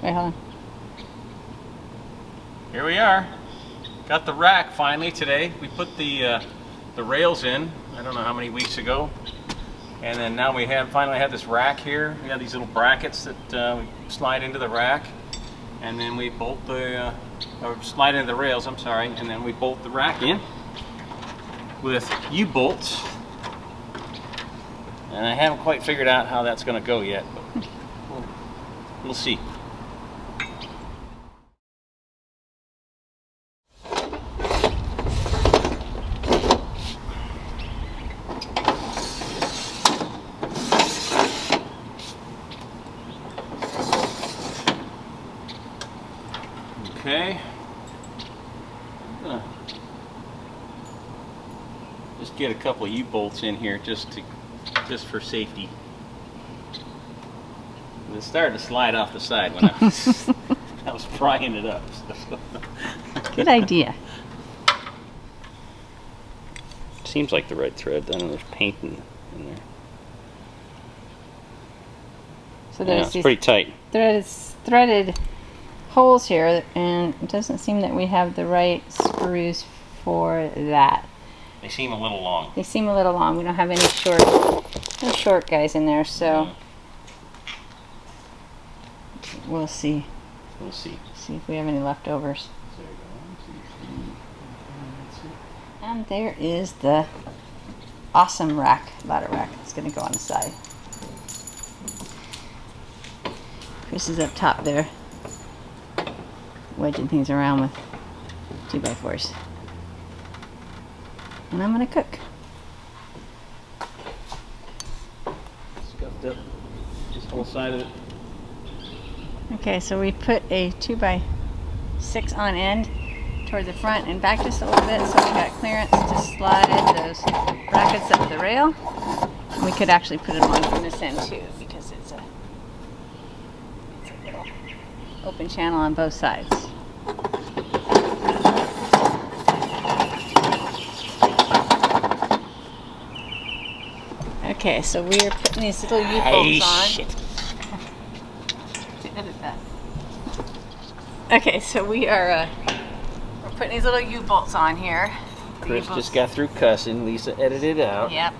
Wait, hold on. Here we are. Got the rack finally today. We put the rails in, I don't know how many weeks ago. And then now we finally have this rack here. We have these little brackets that we slide into the rack. And then we bolt or slide into the rails, I'm sorry. And then we bolt the rack in with U-bolts. And I haven't quite figured out how that's going to go yet, but we'll see. Okay, I'm gonna just get a couple of U-bolts in here just for safety. It started to slide off the side when I was prying it up. So. Good idea. Seems like the right thread. I know there's paint in there. So there's it's pretty tight. Threaded holes here, and it doesn't seem that we have the right screws for that. They seem a little long. They seem a little long. We don't have any short guys in there, so we'll see. We'll see. See if we have any leftovers. And there is the awesome ladder rack. It's going to go on the side. Chris is up top there, wedging things around with 2x4s. And I'm going to cook. Scuffed up this whole side of it. Okay, so we put a 2x6 on end toward the front and back just a little bit, so we got clearance to slide those brackets up the rail. And we could actually put them on from this end too, because it's a little open channel on both sides. Okay, so we are putting these little U-bolts on. Shit. Edit that. Okay, so we're putting these little U-bolts on here. Chris just got through cussing. Lisa edited it out. Yep.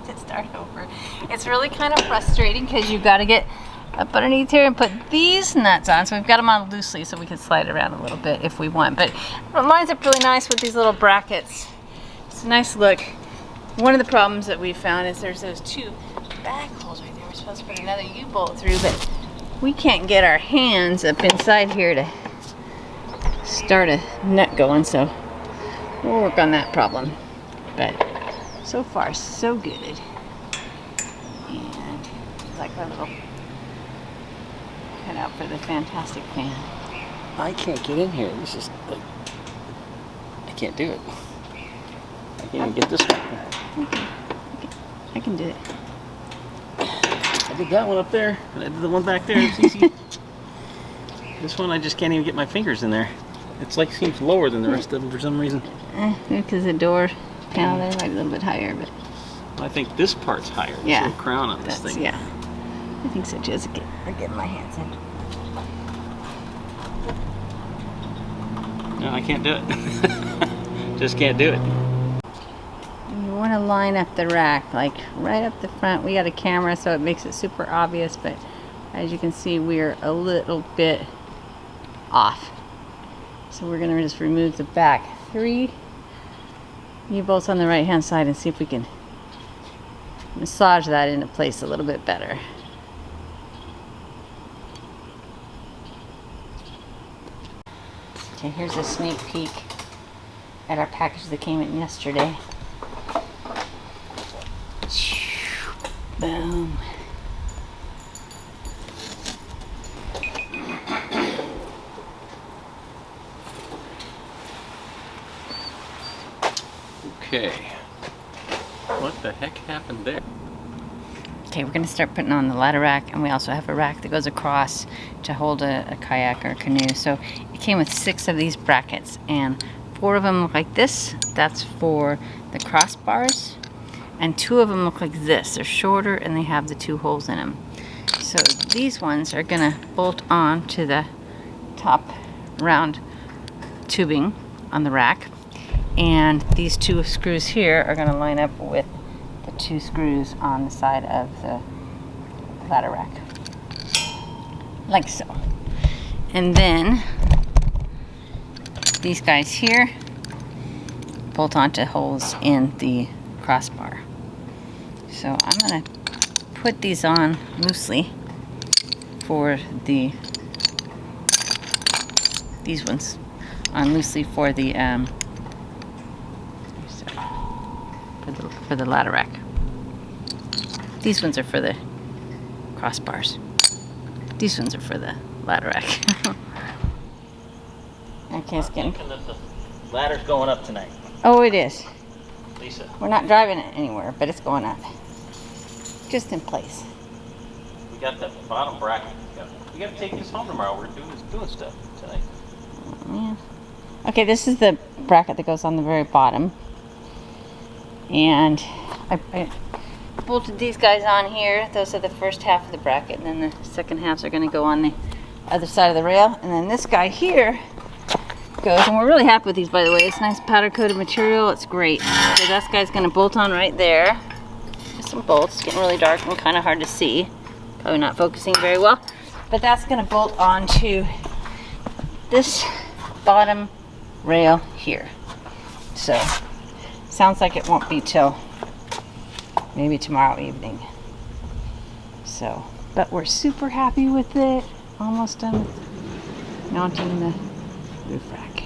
To start over. It's really kind of frustrating because you've got to get up underneath here and put these nuts on. So we've got them on loosely so we can slide it around a little bit if we want. But it lines up really nice with these little brackets. It's a nice look. One of the problems that we found is there's those two back holes right there. We're supposed to put another U-bolt through, but we can't get our hands up inside here to start a nut going, so we'll work on that problem. But so far, so good. And it's like a little cut out for the fantastic fan. I can't get in here. This is like, I can't do it. I can't even get this one. Okay. I can do it. I did that one up there, and I did the one back there. It's easy. This one, I just can't even get my fingers in there. It's like seems lower than the rest of them for some reason. Because the door panel there might be a little bit higher, but I think this part's higher. This yeah, little crown on this thing. Yeah, I think so too. I'm getting my hands in. No, I can't do it. Just can't do it. You want to line up the rack, like right up the front. We got a camera, so it makes it super obvious, but as you can see, we're a little bit off. So we're going to just remove the back 3 U-bolts on the right hand side and see if we can massage that into place a little bit better. Okay, here's a sneak peek at our package that came in yesterday. Boom. Okay. What the heck happened there? Okay, we're going to start putting on the ladder rack, and we also have a rack that goes across to hold a kayak or a canoe. So it came with 6 of these brackets, and 4 of them look like this. That's for the crossbars, and 2 of them look like this. They're shorter, and they have the 2 holes in them. So these ones are gonna bolt on to the top round tubing on the rack. And these 2 screws here are gonna line up with the 2 screws on the side of the ladder rack. Like so. And then these guys here bolt onto holes in the crossbar. So I'm gonna put these on loosely for these ones on loosely for the for the ladder rack. These ones are for the crossbars. These ones are for the ladder rack. Okay, it's getting. Thinking that the ladder's going up tonight, Oh, it is. Lisa. We're not driving it anywhere, but it's going up. Just in place. We got the bottom bracket. We got to take this home tomorrow. We're doing stuff tonight. Yeah. Okay, this is the bracket that goes on the very bottom. And I bolted these guys on here. Those are the first half of the bracket, and then the second halves are going to go on the other side of the rail. And then this guy here goes, and we're really happy with these, by the way. It's nice powder coated material. It's great. So this guy's going to bolt on right there. Just some bolts. It's getting really dark and kind of hard to see. Probably not focusing very well. But that's going to bolt onto this bottom rail here. So sounds like it won't be till maybe tomorrow evening. So, but we're super happy with it. Almost done with mounting the roof rack.